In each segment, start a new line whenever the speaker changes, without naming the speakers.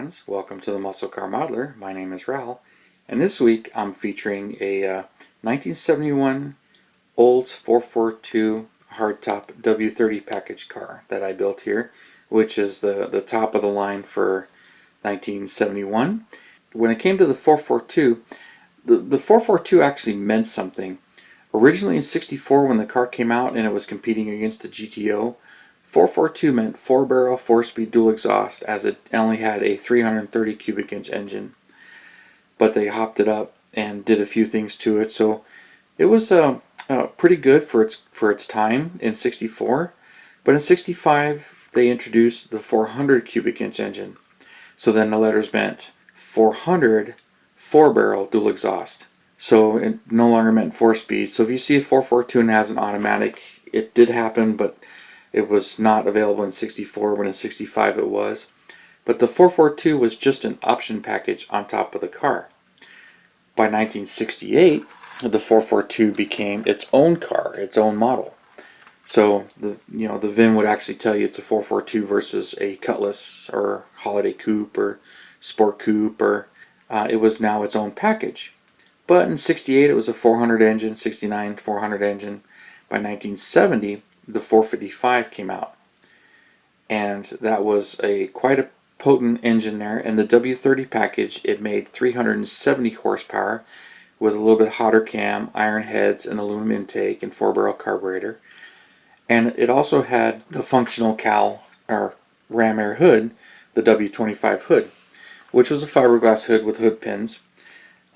fans, welcome to the Muscle Car Modeler. My name is Ral, and this week I'm featuring a 1971 Olds 442 hardtop W30 package car that I built here, which is the top of the line for 1971. When it came to the 442, the 442 actually meant something. Originally in '64 when the car came out and it was competing against the GTO, 442 meant 4-barrel, 4-speed dual exhaust, as it only had a 330 cubic inch engine. But they hopped it up and did a few things to it, so it was pretty good for its time in '64. But in '65 they introduced the 400 cubic inch engine. So then the letters meant 400 4-barrel dual exhaust. So it no longer meant 4-speed. So if you see a 442 and it has an automatic, it did happen, but it was not available in '64 when in '65 it was. But the 442 was just an option package on top of the car. By 1968, the 442 became its own car, its own model. So the VIN would actually tell you it's a 442 versus a Cutlass or Holiday Coupe or Sport Coupe, or it was now its own package. But in '68 it was a 400 engine, '69 400 engine. By 1970 the 455 came out, and that was quite a potent engine there. And the W30 package, it made 370 horsepower with a little bit hotter cam, iron heads, and aluminum intake, and 4-barrel carburetor. And it also had the functional ram air hood, the W25 hood, which was a fiberglass hood with hood pins.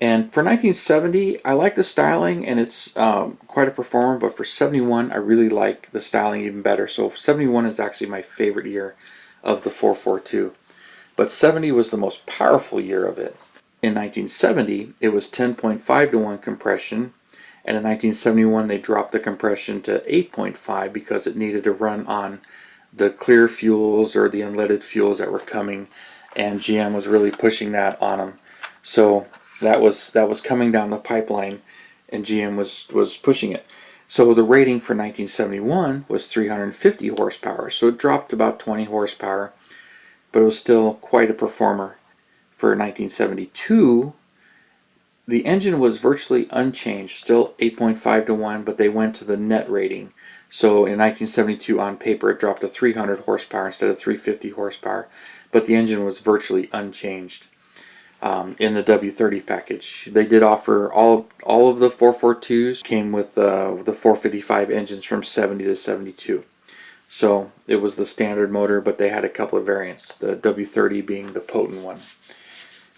And for 1970, I like the styling, and it's quite a performer, but for '71, I really like the styling even better. So '71 is actually my favorite year of the 442. But '70 was the most powerful year of it. In 1970, it was 10.5 to 1 compression, and in 1971, they dropped the compression to 8.5 because it needed to run on the clear fuels or the unleaded fuels that were coming, and GM was really pushing that on them. So that was coming down the pipeline, and GM was pushing it. So the rating for 1971 was 350 horsepower. So it dropped about 20 horsepower, but it was still quite a performer. For 1972, the engine was virtually unchanged, still 8.5 to 1, but they went to the net rating. So in 1972 on paper it dropped to 300 horsepower instead of 350 horsepower, but the engine was virtually unchanged. In the W30 package, they did offer all of the 442s came with the 455 engines from '70 to '72. So it was the standard motor, but they had a couple of variants, the W30 being the potent one.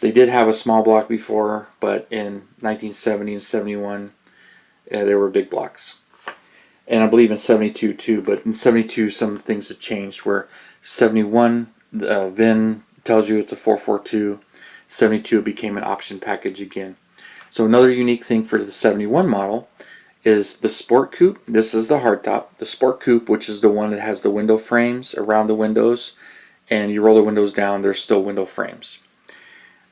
They did have a small block before, but in 1970 and '71 there were big blocks. And I believe in '72 too, but in '72 some things have changed, where '71 the VIN tells you it's a 442. '72 became an option package again. So another unique thing for the '71 model is the Sport Coupe. This is the hardtop. The Sport Coupe, which is the one that has the window frames around the windows, and you roll the windows down, there's still window frames.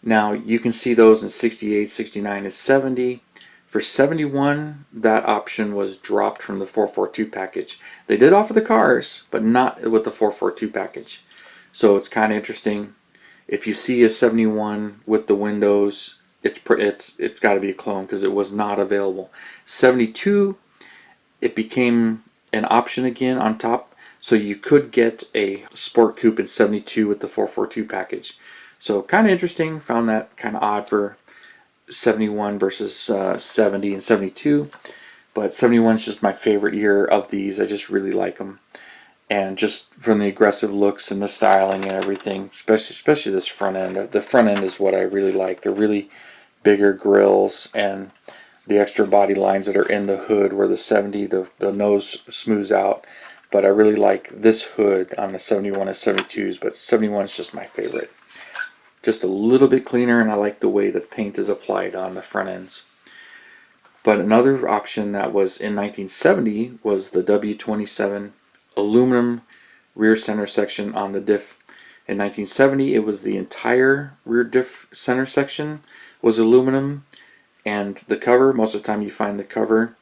Now you can see those in '68, '69, and '70. For '71, that option was dropped from the 442 package. They did offer the cars, but not with the 442 package. So it's kind of interesting. If you see a '71 with the windows, it's got to be a clone because it was not available. '72, it became an option again on top, so you could get a Sport Coupe in '72 with the 442 package. So kind of interesting. Found that kind of odd for '71 versus '70 and '72. But '71 is just my favorite year of these. I just really like them. And just from the aggressive looks and the styling and everything, especially this front end. The front end is what I really like. The really bigger grills and the extra body lines that are in the hood, where the '70, the nose smooths out. But I really like this hood on the '71 and '72s, but '71 is just my favorite. Just a little bit cleaner, and I like the way the paint is applied on the front ends. But another option that was in 1970 was the W27 aluminum rear center section on the diff. In 1970, it was the entire rear diff center section was aluminum, and the cover, most of the time you find the cover,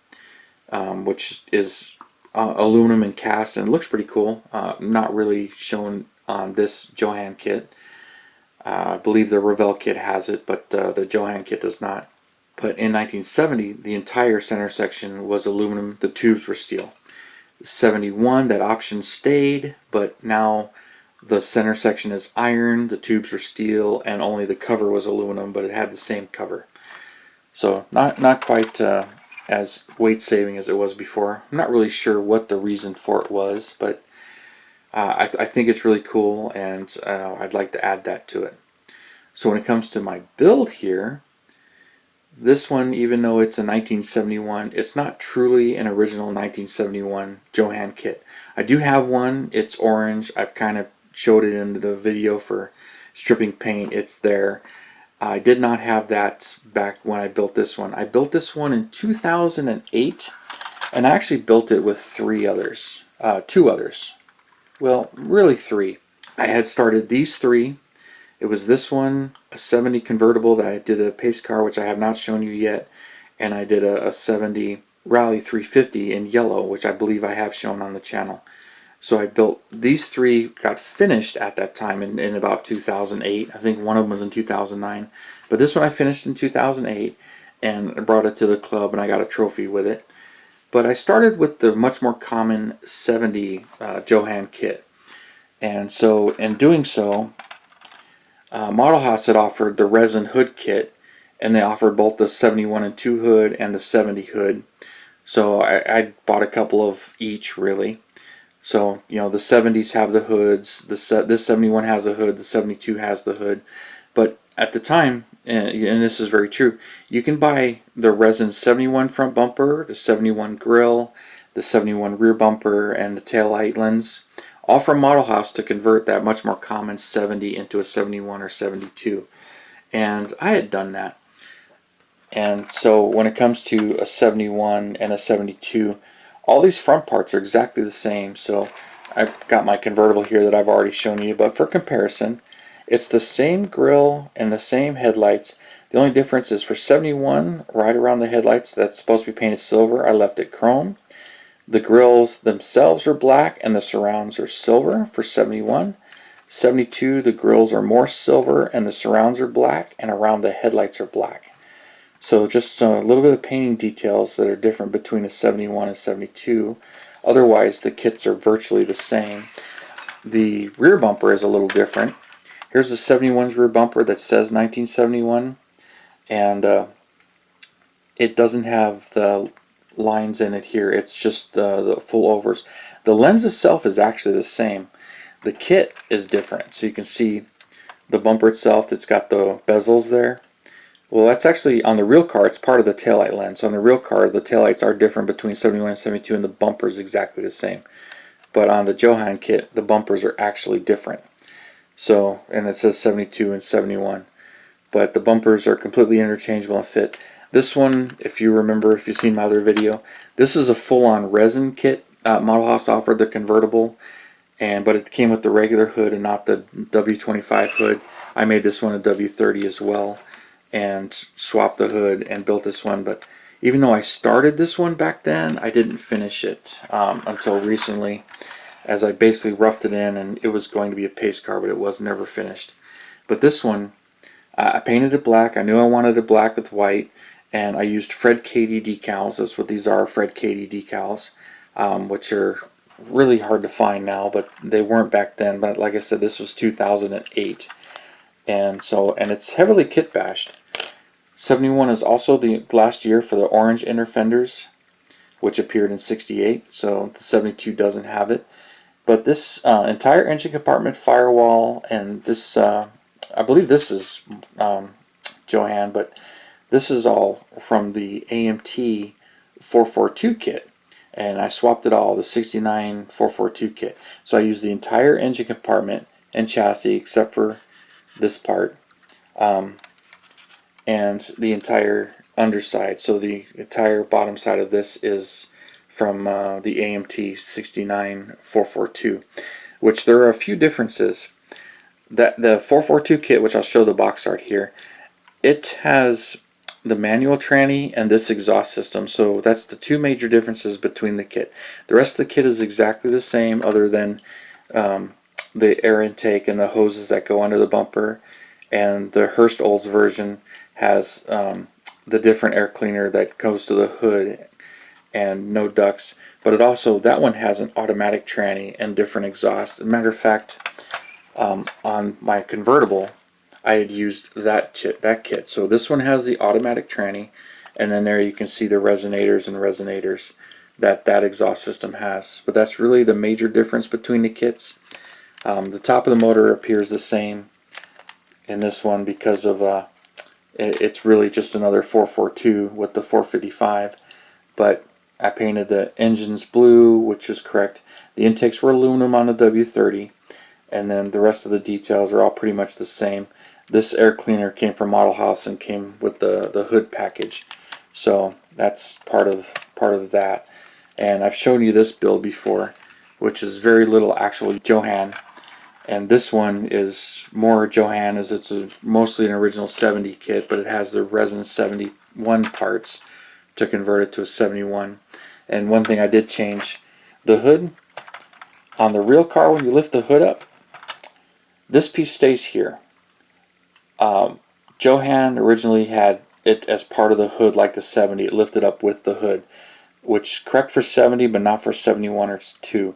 which is aluminum and cast, and it looks pretty cool. Not really shown on this Johan kit. I believe the Revell kit has it, but the Johann kit does not. But in 1970, the entire center section was aluminum. The tubes were steel. 71, that option stayed, but now the center section is iron, the tubes were steel, and only the cover was aluminum, but it had the same cover. So not quite as weight saving as it was before. I'm not really sure what the reason for it was, but I think it's really cool, and I'd like to add that to it. So when it comes to my build here, this one, even though it's a 1971, it's not truly an original 1971 Johann kit. I do have one. It's orange. I've kind of showed it in the video for stripping paint. It's there. I did not have that back when I built this one. I built this one in 2008, and I actually built it with two others. Well, really three. I had started these three. It was this one, a 70 convertible that I did a pace car, which I have not shown you yet, and I did a 70 Rally 350 in yellow, which I believe I have shown on the channel. So I built these three, got finished at that time in about 2008. I think one of them was in 2009. But this one I finished in 2008, and I brought it to the club, and I got a trophy with it. But I started with the much more common 70 Johann kit. And so in doing so, Modelhaus had offered the Resin Hood Kit, and they offered both the 71 and 2 hood and the 70 hood. So I bought a couple of each, really. So, you know, the 70s have the hoods, this 71 has a hood, the 72 has the hood. But at the time, and this is very true, you can buy the Resin 71 front bumper, the 71 grill, the 71 rear bumper, and the taillight lens, all from Modelhaus, to convert that much more common 70 into a 71 or 72. And I had done that. And so when it comes to a 71 and a 72, all these front parts are exactly the same. So I've got my convertible here that I've already shown you, but for comparison, it's the same grille and the same headlights. The only difference is for 71, right around the headlights, that's supposed to be painted silver, I left it chrome. The grills themselves are black and the surrounds are silver for 71. 72, the grills are more silver and the surrounds are black, and around the headlights are black. So just a little bit of painting details that are different between a 71 and 72. Otherwise, the kits are virtually the same. The rear bumper is a little different. Here's the 71's rear bumper that says 1971, and it doesn't have the lines in it here. It's just the full overs. The lens itself is actually the same. The kit is different. So you can see the bumper itself, it's got the bezels there. Well, that's actually, on the real car, it's part of the taillight lens. So on the real car, the taillights are different between 71 and 72, and the bumper is exactly the same. But on the Johann kit, the bumpers are actually different. So, and it says 72 and 71. But the bumpers are completely interchangeable and fit. This one, if you remember, if you've seen my other video, this is a full-on resin kit. Modelhaus offered the convertible, but it came with the regular hood and not the W25 hood. I made this one a W30 as well, and swapped the hood and built this one. But even though I started this one back then, I didn't finish it until recently, as I basically roughed it in, and it was going to be a pace car, but it was never finished. But this one, I painted it black. I knew I wanted it black with white, and I used Fred Cady decals. That's what these are, Fred Cady decals, which are really hard to find now, but they weren't back then. But like I said, this was 2008. And it's heavily kit bashed. 71 is also the last year for the orange inner fenders, which appeared in 68, so the 72 doesn't have it. But this entire engine compartment, firewall, and this, I believe this is Johann, but this is all from the AMT 442 kit. And I swapped it all, the 69 442 kit. So I used the entire engine compartment and chassis except for this part, and the entire underside. So the entire bottom side of this is from the AMT 69 442, which there are a few differences. That the 442 kit, which I'll show the box art here, it has the manual tranny and this exhaust system. So that's the two major differences between the kit. The rest of the kit is exactly the same, other than the air intake and the hoses that go under the bumper, and the Hurst Olds version has the different air cleaner that goes to the hood and no ducts. But it also, that one has an automatic tranny and different exhaust. As a matter of fact, on my convertible, I had used that kit. So this one has the automatic tranny, and then there you can see the resonators and resonators that exhaust system has. But that's really the major difference between the kits. The top of the motor appears the same in this one because of it's really just another 442 with the 455. But I painted the engines blue, which is correct. The intakes were aluminum on the W30, and then the rest of the details are all pretty much the same. This air cleaner came from Modelhaus and came with the hood package, so that's part of that. And I've shown you this build before, which is very little actual Johan, and this one is more Johan, as it's mostly an original 70 kit, but it has the Resin 71 parts to convert it to a 71. And one thing I did change, the hood on the real car, when you lift the hood up, this piece stays here. Johan originally had it as part of the hood like the 70. It lifted up with the hood, which is correct for 70 but not for 71 or 2.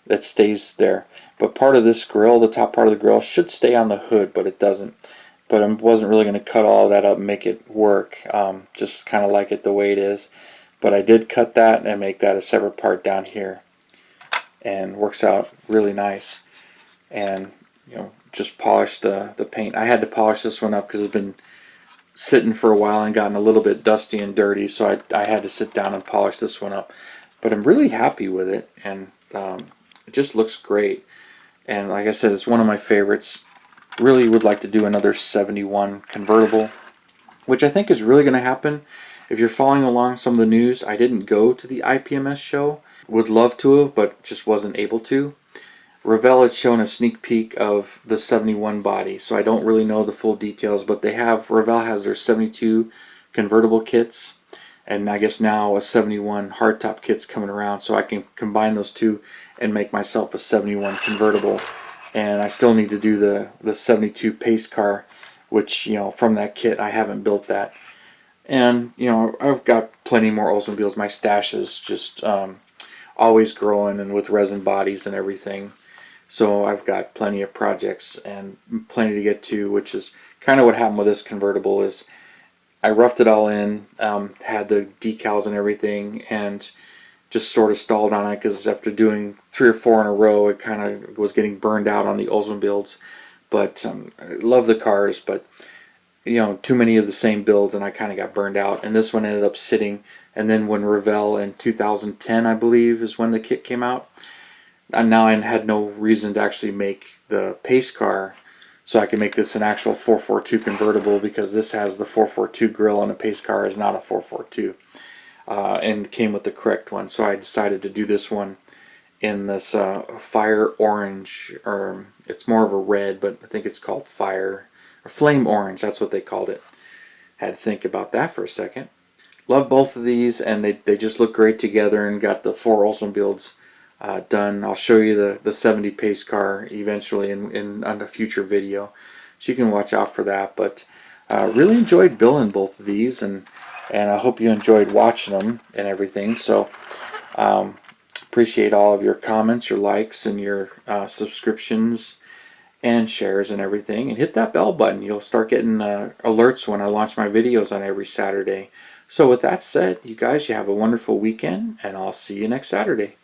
That stays there. But part of this grill, the top part of the grill, should stay on the hood, but it doesn't. But I wasn't really going to cut all that up and make it work. Just kind of like it the way it is. But I did cut that and make that a separate part down here, and works out really nice. And just polished the paint. I had to polish this one up because it's been sitting for a while and gotten a little bit dusty and dirty, so I had to sit down and polish this one up. But I'm really happy with it, and it just looks great. And like I said, it's one of my favorites. Really would like to do another 71 convertible, which I think is really going to happen. If you're following along some of the news, I didn't go to the IPMS show. Would love to have, but just wasn't able to. Revell had shown a sneak peek of the 71 body, so I don't really know the full details, but Revell has their 72 convertible kits, and I guess now a 71 hardtop kit's coming around, so I can combine those two and make myself a 71 convertible. And I still need to do the 72 pace car, which, from that kit, I haven't built that. And, I've got plenty more Oldsmobiles. My stash is just always growing, and with resin bodies and everything. So I've got plenty of projects and plenty to get to, which is kind of what happened with this convertible. Is I roughed it all in, had the decals and everything, and just sort of stalled on it because after doing 3 or 4 in a row, it kind of was getting burned out on the Oldsmobiles. But I love the cars, but too many of the same builds, and I kind of got burned out. And this one ended up sitting. And then when Revell in 2010, I believe, is when the kit came out. And now I had no reason to actually make the pace car, so I can make this an actual 442 convertible, because this has the 442 grill and the pace car is not a 442. And came with the correct one, so I decided to do this one in this fire orange, or it's more of a red, but I think it's called fire or flame orange. That's what they called it. Had to think about that for a second. Love both of these, and they just look great together, and got the 4 Oldsmobiles done. I'll show you the 70 pace car eventually on a future video, so you can watch out for that. But really enjoyed building both of these, and I hope you enjoyed watching them and everything. So appreciate all of your comments, your likes, and your subscriptions and shares and everything. And hit that bell button. You'll start getting alerts when I launch my videos on every Saturday. So with that said, you guys, you have a wonderful weekend, and I'll see you next Saturday.